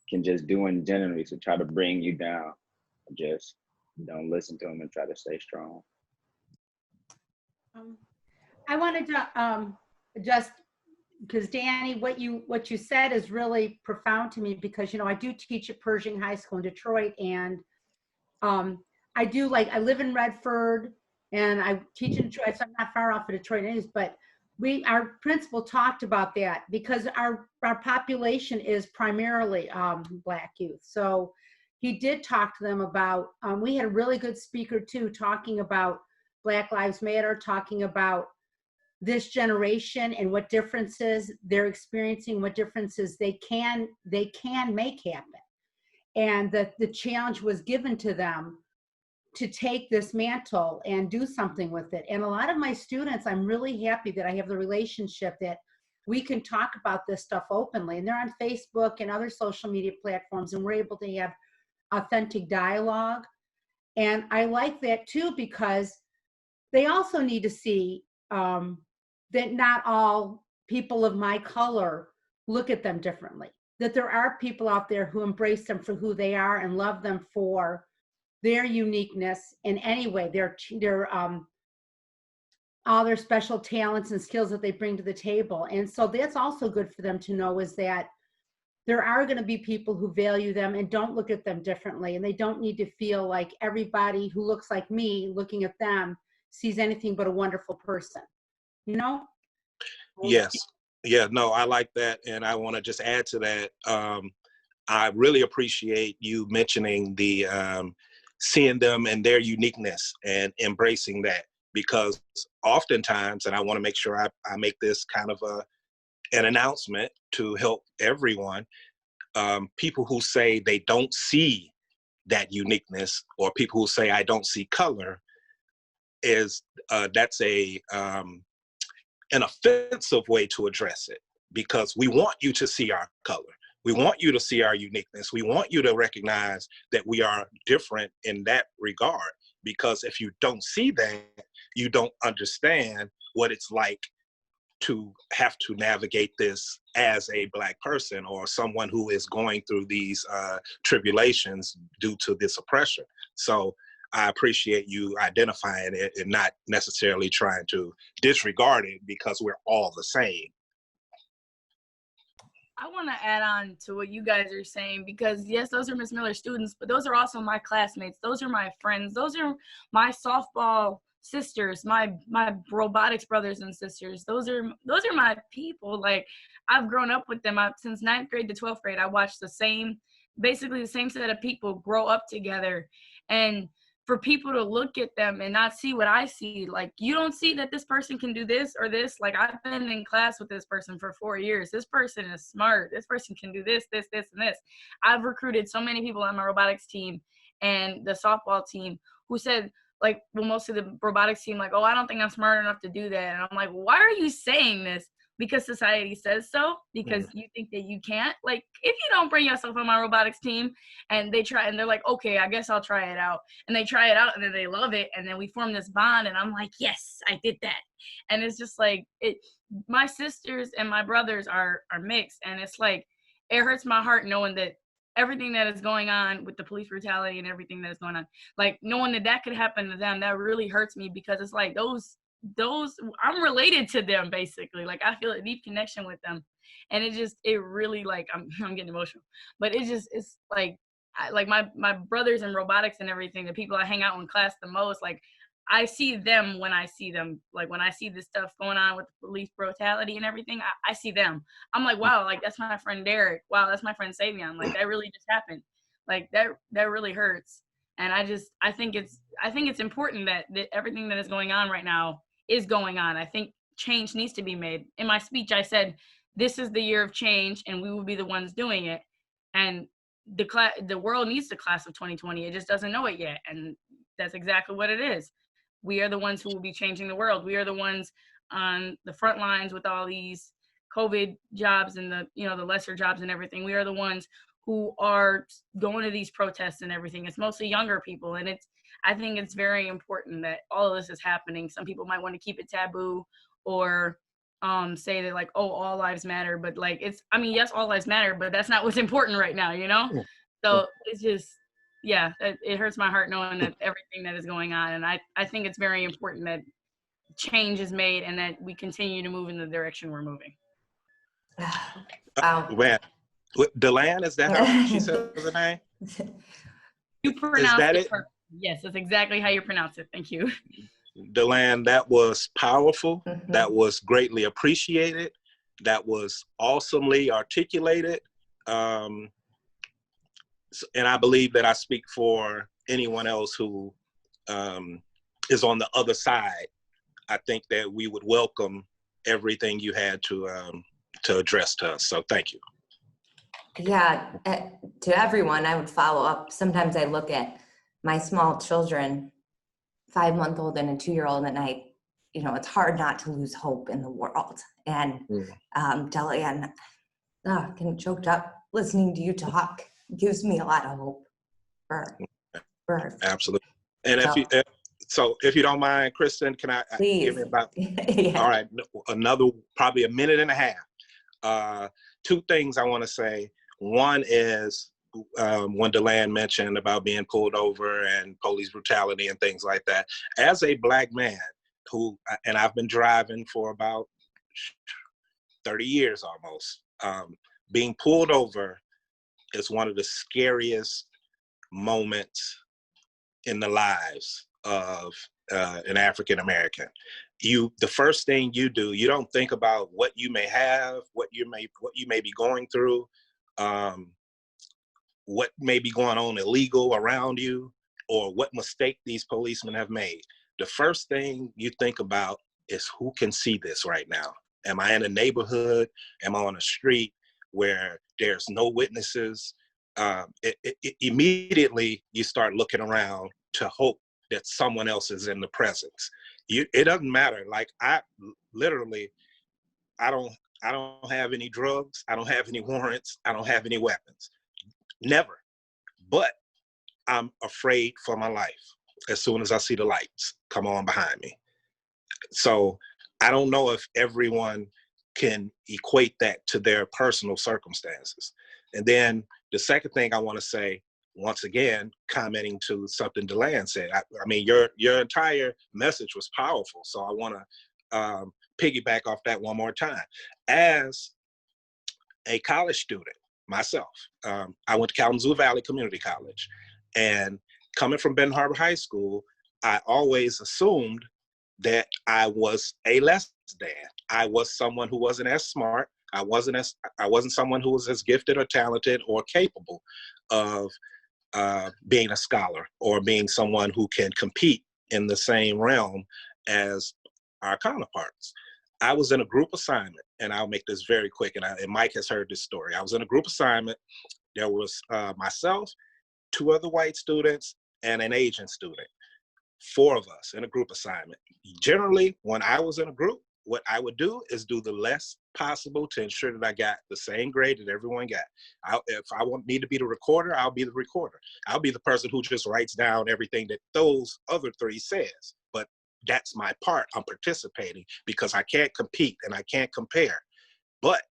can just do in general to try to bring you down. Just don't listen to them and try to stay strong. I wanted to just because Danny, what you said is really profound to me because I do teach at Pershing High School in Detroit, and I live in Redford and I teach in Detroit, so I'm not far off of Detroit anyways, but our principal talked about that because our population is primarily Black youth. So he did talk to them about, we had a really good speaker too, talking about Black Lives Matter, talking about this generation and what differences they're experiencing, what differences they can make happen. And the challenge was given to them to take this mantle and do something with it. And a lot of my students, I'm really happy that I have the relationship that we can talk about this stuff openly. And they're on Facebook and other social media platforms, and we're able to have authentic dialogue. And I like that too, because they also need to see that not all people of my color look at them differently, that there are people out there who embrace them for who they are and love them for their uniqueness in any way, all their special talents and skills that they bring to the table. And so that's also good for them to know, is that there are going to be people who value them and don't look at them differently. And they don't need to feel like everybody who looks like me looking at them sees anything but a wonderful person, Yes. Yeah, no, I like that. And I want to just add to that. I really appreciate you mentioning the seeing them and their uniqueness and embracing that, because oftentimes, and I want to make sure I make this kind of an announcement to help everyone, people who say they don't see that uniqueness, or people who say I don't see color, that's an offensive way to address it, because we want you to see our color. We want you to see our uniqueness. We want you to recognize that we are different in that regard, because if you don't see that, you don't understand what it's like to have to navigate this as a Black person or someone who is going through these tribulations due to this oppression. So I appreciate you identifying it and not necessarily trying to disregard it, because we're all the same. I want to add on to what you guys are saying, because yes, those are Miss Miller students, but those are also my classmates. Those are my friends. Those are my softball sisters, my robotics brothers and sisters. Those are my people. Like, I've grown up with them. Since 9th grade to 12th grade, I watched basically the same set of people grow up together. And for people to look at them and not see what I see, like, you don't see that this person can do this or this. Like, I've been in class with this person for 4 years. This person is smart. This person can do this, this, this, and this. I've recruited so many people on my robotics team and the softball team who said, like, well, most of the robotics team, like, oh, I don't think I'm smart enough to do that. And I'm like, why are you saying this? Because society says so, because you think that you can't. Like, if you don't bring yourself on my robotics team, and they try, and they're like, okay, I guess I'll try it out. And they try it out, and then they love it, and then we form this bond, and I'm like, yes, I did that. And it's just like, my sisters and my brothers are mixed, and it's like, it hurts my heart knowing that everything that is going on with the police brutality and everything that is going on, like, knowing that could happen to them, that really hurts me, because it's like, those I'm related to them, basically. Like, I feel a deep connection with them, and it really, like, I'm getting emotional, but it's like, my brothers in robotics and everything, the people I hang out in class the most, like, I see them when I see them. Like, when I see this stuff going on with police brutality and everything, I see them. I'm like, wow, like, that's my friend Derek. Wow, that's my friend Savion. Like, that really just happened. Like, that really hurts. And I think it's important that everything that is going on right now is going on. I think change needs to be made. In my speech, I said, this is the year of change, and we will be the ones doing it. And the world needs the class of 2020. It just doesn't know it yet. And that's exactly what it is. We are the ones who will be changing the world. We are the ones on the front lines with all these COVID jobs and the lesser jobs and everything. We are the ones who are going to these protests and everything. It's mostly younger people, and I think it's very important that all of this is happening. Some people might want to keep it taboo or say that like, oh, all lives matter, but like yes, all lives matter, but that's not what's important right now, you know? So it's just, yeah, it hurts my heart knowing that everything that is going on. And I think it's very important that change is made and that we continue to move in the direction we're moving. Wow. Man, Deland, is that how she says her name? You pronounce that it it? perfect. Yes, that's exactly how you pronounce it. Thank you. Deland, that was powerful. That was greatly appreciated. That was awesomely articulated. And I believe that I speak for anyone else who is on the other side. I think that we would welcome everything you had to address to us. So thank you. Yeah, to everyone, I would follow up. Sometimes I look at my small children, 5-month-old and a 2-year-old, and it's hard not to lose hope in the world. And Deland, getting choked up listening to you talk gives me a lot of hope for Absolutely. And so, if you don't mind, Kristen, can I please. give me about Yeah. all right, another probably a minute and a half. 2 things I want to say. One is when Deland mentioned about being pulled over and police brutality and things like that. As a Black man and I've been driving for about 30 years almost, being pulled over is one of the scariest moments in the lives of an African American. The first thing you do, you don't think about what you may have, what you may be going through, what may be going on illegal around you, or what mistake these policemen have made. The first thing you think about is who can see this right now. Am I in a neighborhood? Am I on a street where there's no witnesses? Immediately you start looking around to hope that someone else is in the presence. It doesn't matter. Like I don't have any drugs. I don't have any warrants. I don't have any weapons. Never. But I'm afraid for my life as soon as I see the lights come on behind me. So I don't know if everyone can equate that to their personal circumstances. And then the second thing I want to say, once again, commenting to something Deland said, I mean, your entire message was powerful. So I want to piggyback off that one more time. As a college student myself, I went to Kalamazoo Valley Community College, and coming from Benton Harbor High School, I always assumed that I was a less than. I was someone who wasn't as smart. I wasn't someone who was as gifted or talented or capable of being a scholar or being someone who can compete in the same realm as our counterparts. I was in a group assignment, and I'll make this very quick, and Mike has heard this story. I was in a group assignment. There was myself, 2 other white students, and an Asian student. 4 of us in a group assignment. Generally, when I was in a group, what I would do is do the less possible to ensure that I got the same grade that everyone got. If I need to be the recorder, I'll be the recorder. I'll be the person who just writes down everything that those other 3 says. But that's my part. I'm participating because I can't compete and I can't compare. But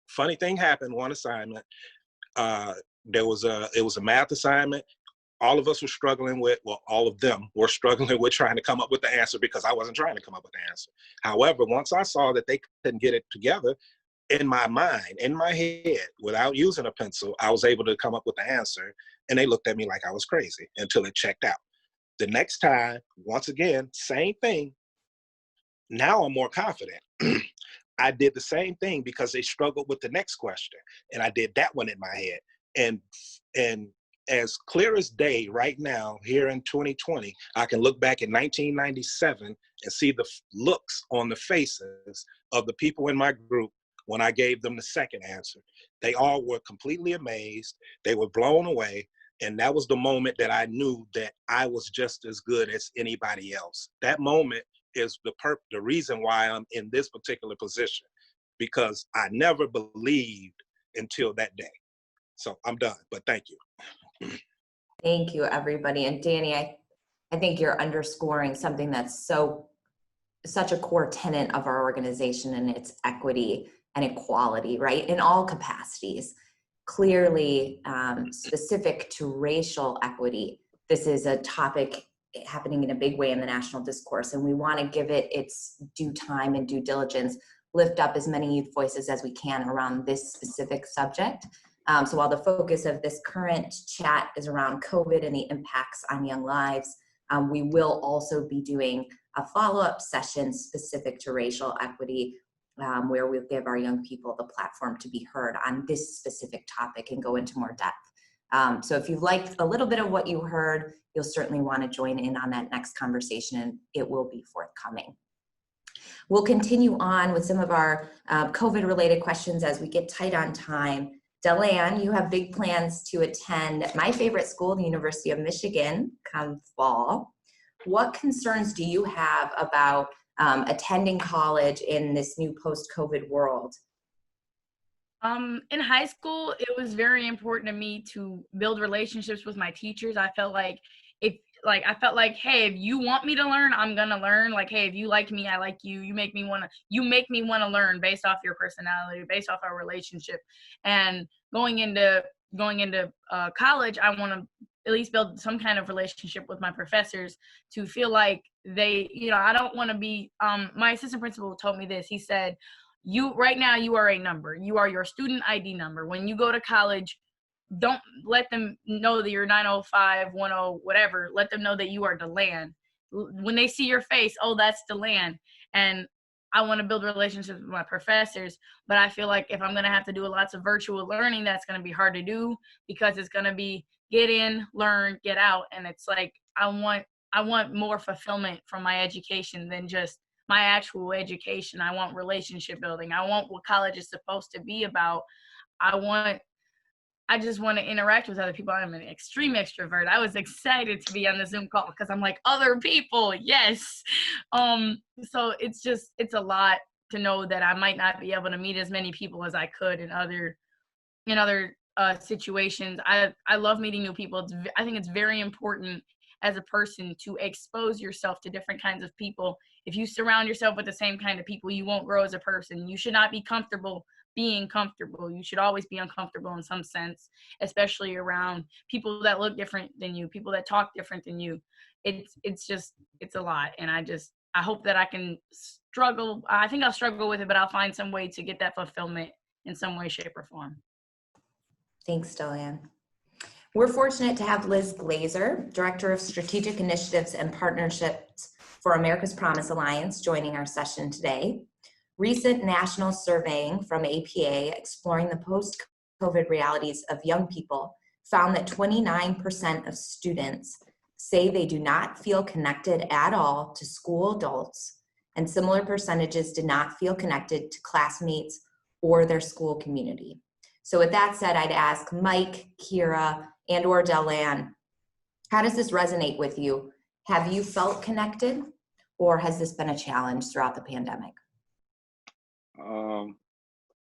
funny thing happened one assignment. It was a math assignment. All of us were struggling with, well, all of them were struggling with trying to come up with the answer because I wasn't trying to come up with the answer. However, once I saw that they couldn't get it together, in my mind, in my head, without using a pencil, I was able to come up with the answer, and they looked at me like I was crazy until it checked out. The next time, once again, same thing. Now I'm more confident. I did the same thing because they struggled with the next question, and I did that one in my head. And as clear as day right now, here in 2020, I can look back in 1997 and see the looks on the faces of the people in my group when I gave them the second answer. They all were completely amazed. They were blown away. And that was the moment that I knew that I was just as good as anybody else. That moment is the reason why I'm in this particular position, because I never believed until that day. So I'm done, but thank you. Thank you, everybody. And Danny, I think you're underscoring something that's such a core tenet of our organization, and it's equity and equality, right? In all capacities. Clearly, specific to racial equity, this is a topic happening in a big way in the national discourse, and we want to give it its due time and due diligence, lift up as many youth voices as we can around this specific subject. So while the focus of this current chat is around COVID and the impacts on young lives, we will also be doing a follow-up session specific to racial equity, where we'll give our young people the platform to be heard on this specific topic and go into more depth. So if you've liked a little bit of what you heard, you'll certainly want to join in on that next conversation, and it will be forthcoming. We'll continue on with some of our COVID-related questions as we get tight on time. Delanne, you have big plans to attend my favorite school, the University of Michigan, come fall. What concerns do you have about attending college in this new post-COVID world? In high school, it was very important to me to build relationships with my teachers. I felt like hey, if you want me to learn, I'm gonna learn. Like, hey, if you like me, I like you. You make me wanna learn based off your personality, based off our relationship. And going into college, I want to at least build some kind of relationship with my professors to feel like they, I don't want to be. My assistant principal told me this. He said, right now you are a number. You are your student ID number. When you go to college, don't let them know that you're 905, 10, whatever. Let them know that you are Delanne. When they see your face, oh, that's Delanne. And I want to build relationships with my professors, but I feel like if I'm going to have to do lots of virtual learning, that's going to be hard to do, because it's going to be get in, learn, get out. And it's like, I want more fulfillment from my education than just my actual education. I want relationship building. I want what college is supposed to be about. I just want to interact with other people. I'm an extreme extrovert. I was excited to be on the Zoom call because I'm like, other people, yes. So it's a lot to know that I might not be able to meet as many people as I could in other situations. I love meeting new people. I think it's very important as a person to expose yourself to different kinds of people. If you surround yourself with the same kind of people, you won't grow as a person. You should not be comfortable being comfortable. You should always be uncomfortable in some sense, especially around people that look different than you, people that talk different than you. It's a lot. And I hope that I can struggle. I think I'll struggle with it, but I'll find some way to get that fulfillment in some way, shape, or form. Thanks, Delanne. We're fortunate to have Liz Glazer, Director of Strategic Initiatives and Partnerships for America's Promise Alliance, joining our session today. Recent national surveying from APA exploring the post-COVID realities of young people found that 29% of students say they do not feel connected at all to school adults, and similar percentages did not feel connected to classmates or their school community. So with that said, I'd ask Mike, Kira, and or Delanne, how does this resonate with you? Have you felt connected, or has this been a challenge throughout the pandemic?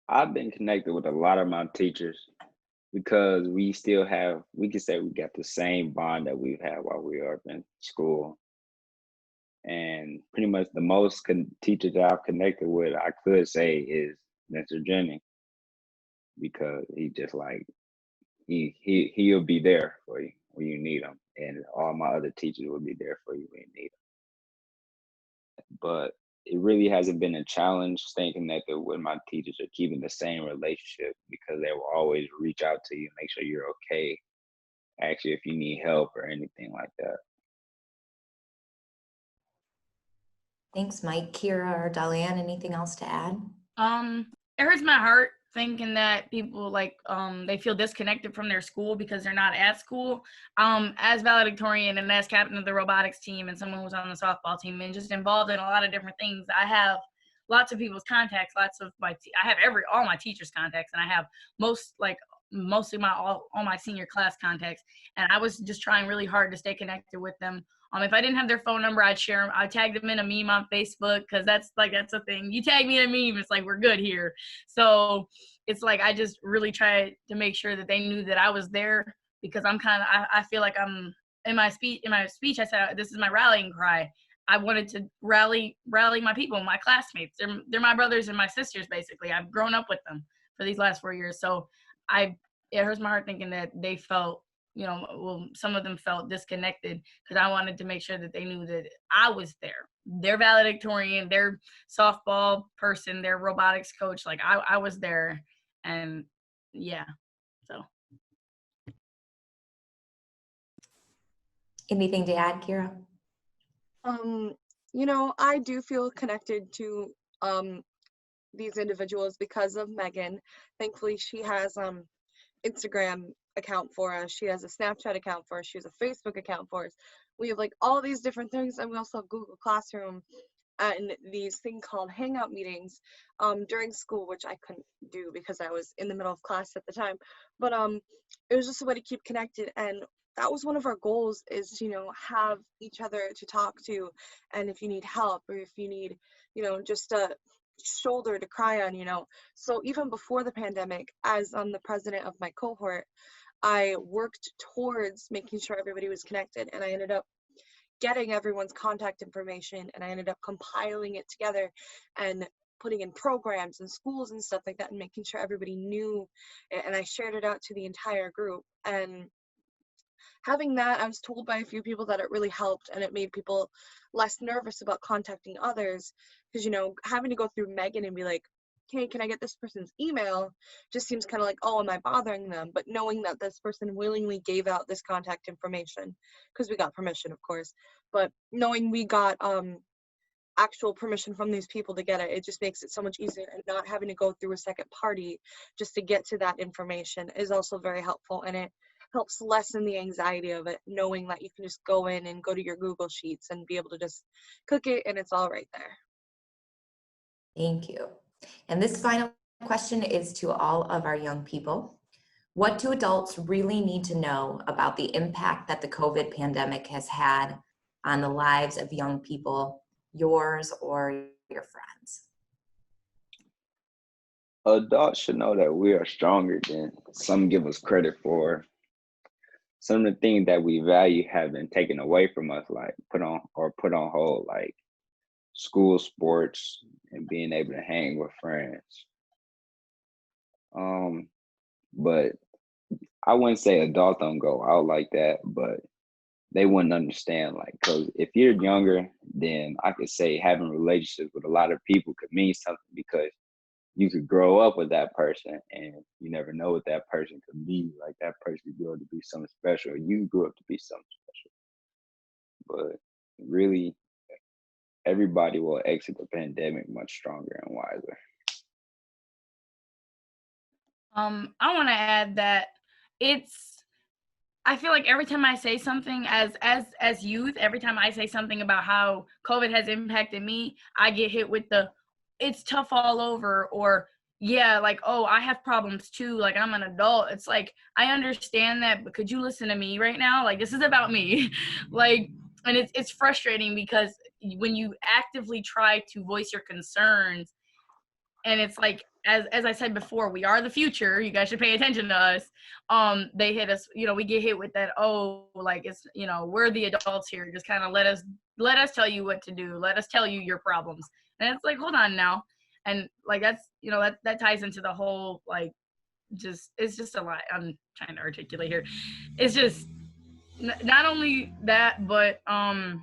I've been connected with a lot of my teachers because we can say we got the same bond that we've had while we were in school. And pretty much the most teachers that I've connected with, I could say, is Mr. Jennings, because he just like, he'll be there for you when you need him. And all my other teachers will be there for you when you need them. But it really hasn't been a challenge staying connected with my teachers or keeping the same relationship, because they will always reach out to you, make sure you're okay, ask you if you need help or anything like that. Thanks, Mike. Kira or Delanne, anything else to add? It hurts my heart thinking that people they feel disconnected from their school because they're not at school. As valedictorian and as captain of the robotics team and someone who's on the softball team and just involved in a lot of different things, I have lots of people's contacts, I have all my teachers' contacts, and I have mostly all my senior class contacts, and I was just trying really hard to stay connected with them. If I didn't have their phone number, I'd tag them in a meme on Facebook, because that's a thing. You tag me in a meme, it's like we're good here. So it's like I just really tried to make sure that they knew that I was there, because I feel like I'm in my speech I said this is my rallying cry. I wanted to rally my people, my classmates. They're my brothers and my sisters, basically. I've grown up with them for these last 4 years. So it hurts my heart thinking that they felt, some of them felt disconnected, because I wanted to make sure that they knew that I was there. Their valedictorian, their softball person, their robotics coach, like I was there. And yeah, so. Anything to add, Kira? I do feel connected to these individuals because of Megan. Thankfully, she has Instagram account for us. She has a Snapchat account for us. She has a Facebook account for us. We have like all these different things, and we also have Google Classroom and these thing called Hangout meetings during school, which I couldn't do because I was in the middle of class at the time. But it was just a way to keep connected, and that was one of our goals, is to have each other to talk to, and if you need help, or if you need just a shoulder to cry on. So even before the pandemic, as the president of my cohort, I worked towards making sure everybody was connected, and I ended up getting everyone's contact information, and I ended up compiling it together and putting in programs and schools and stuff like that, and making sure everybody knew, and I shared it out to the entire group. And having that, I was told by a few people that it really helped, and it made people less nervous about contacting others, because having to go through Megan and be like, hey, can I get this person's email, just seems kind of like, oh, am I bothering them? But knowing that this person willingly gave out this contact information, because we got permission, of course, but knowing we got actual permission from these people to get it, it just makes it so much easier, and not having to go through a second party just to get to that information is also very helpful, and it helps lessen the anxiety of it, knowing that you can just go in and go to your Google Sheets and be able to just click it and it's all right there. Thank you. And this final question is to all of our young people. What do adults really need to know about the impact that the COVID pandemic has had on the lives of young people, yours or your friends? Adults should know that we are stronger than some give us credit for. Some of the things that we value have been taken away from us, like put on hold, like school sports and being able to hang with friends. But I wouldn't say adults don't go out like that, but they wouldn't understand, like, because if you're younger, then I could say having relationships with a lot of people could mean something, because you could grow up with that person and you never know what that person could be. Like, that person grew up to be something special, or you grew up to be something special. But really, everybody will exit the pandemic much stronger and wiser. I want to add that I feel like every time I say something as youth, every time I say something about how COVID has impacted me, I get hit with it's tough all over, or yeah, like, oh, I have problems too, like I'm an adult. It's like, I understand that, but could you listen to me right now? Like, this is about me. Like, and it's frustrating, because when you actively try to voice your concerns, and it's like, as I said before, we are the future, you guys should pay attention to us. They hit us, we get hit with that, oh, like, it's, we're the adults here, just kind of let us tell you what to do, let us tell you your problems. And it's like, hold on now. And like, that's, that ties into the whole, like, it's just a lot I'm trying to articulate here. It's just not only that, but what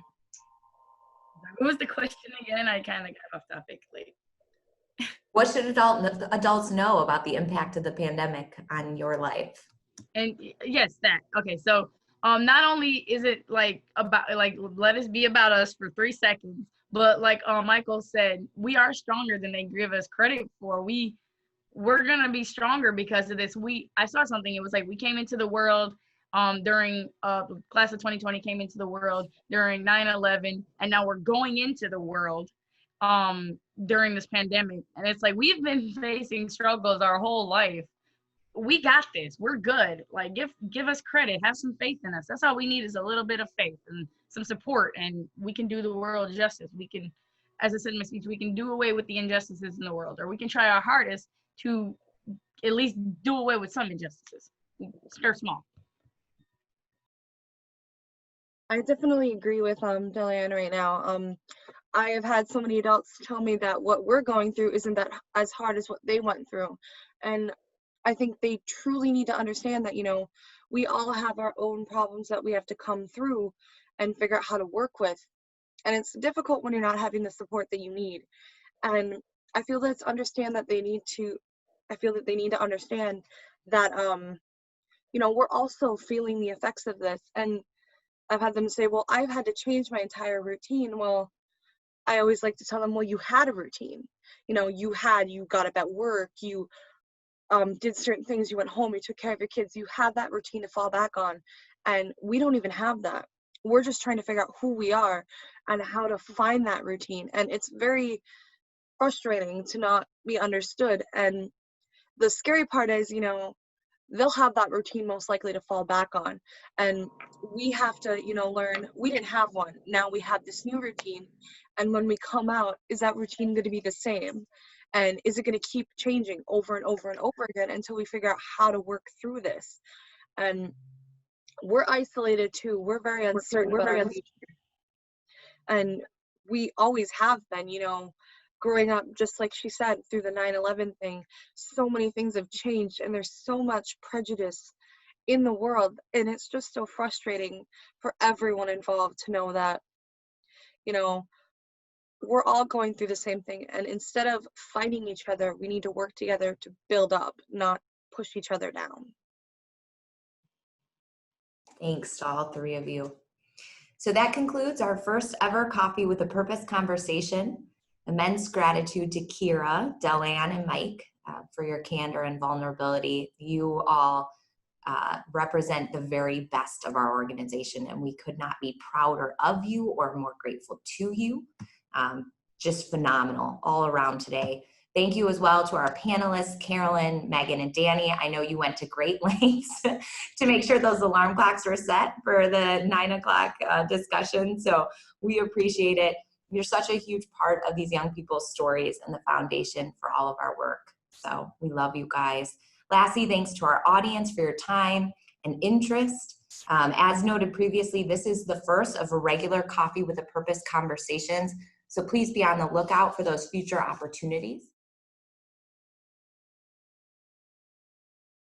was the question again? I kind of got off topic late. What should adults know about the impact of the pandemic on your life? And yes, that. Okay, so not only is it like about, like, let us be about us for 3 seconds, but like Michael said, we are stronger than they give us credit for. We're gonna be stronger because of this. I saw something, it was like, we came into the world during class of 2020 came into the world during 9/11, and now we're going into the world during this pandemic. And it's like, we've been facing struggles our whole life. we got this. We're good. Like, give us credit. Have some faith in us. That's all we need, is a little bit of faith and some support, and we can do the world justice. We can, as I said in my speech, we can do away with the injustices in the world, or we can try our hardest to at least do away with some injustices. Start small. I definitely agree with Delanne right now. I have had so many adults tell me that what we're going through isn't that as hard as what they went through. And I think they truly need to understand that, you know, we all have our own problems that we have to come through and figure out how to work with. And it's difficult when you're not having the support that you need. And I feel that they need to understand that, you know, we're also feeling the effects of this. And I've had them say, well, I've had to change my entire routine. Well, I always like to tell them, well, you had a routine. You know, you got up at work, you did certain things, you went home, you took care of your kids, you had that routine to fall back on. And we don't even have that. We're just trying to figure out who we are and how to find that routine. And it's very frustrating to not be understood. And the scary part is, you know, they'll have that routine most likely to fall back on. And we have to, you know, learn, we didn't have one. Now we have this new routine. And when we come out, is that routine going to be the same? And is it going to keep changing over and over and over again until we figure out how to work through this? And we're isolated too. We're very uncertain about our future. And we always have been, you know, growing up, just like she said, through the 9/11 thing, so many things have changed and there's so much prejudice in the world. And it's just so frustrating for everyone involved to know that, you know, we're all going through the same thing. And instead of fighting each other, we need to work together to build up, not push each other down. Thanks to all three of you. So that concludes our first ever Coffee with a Purpose conversation. Immense gratitude to Kira, Delanne, and Mike for your candor and vulnerability. You all represent the very best of our organization, and we could not be prouder of you or more grateful to you. Just phenomenal all around today. Thank you as well to our panelists, Carolyn, Megan, and Danny. I know you went to great lengths to make sure those alarm clocks were set for the 9 o'clock discussion, so we appreciate it. You're such a huge part of these young people's stories and the foundation for all of our work. So we love you guys. Lastly, thanks to our audience for your time and interest. As noted previously, this is the first of a regular Coffee with a Purpose conversations. So please be on the lookout for those future opportunities.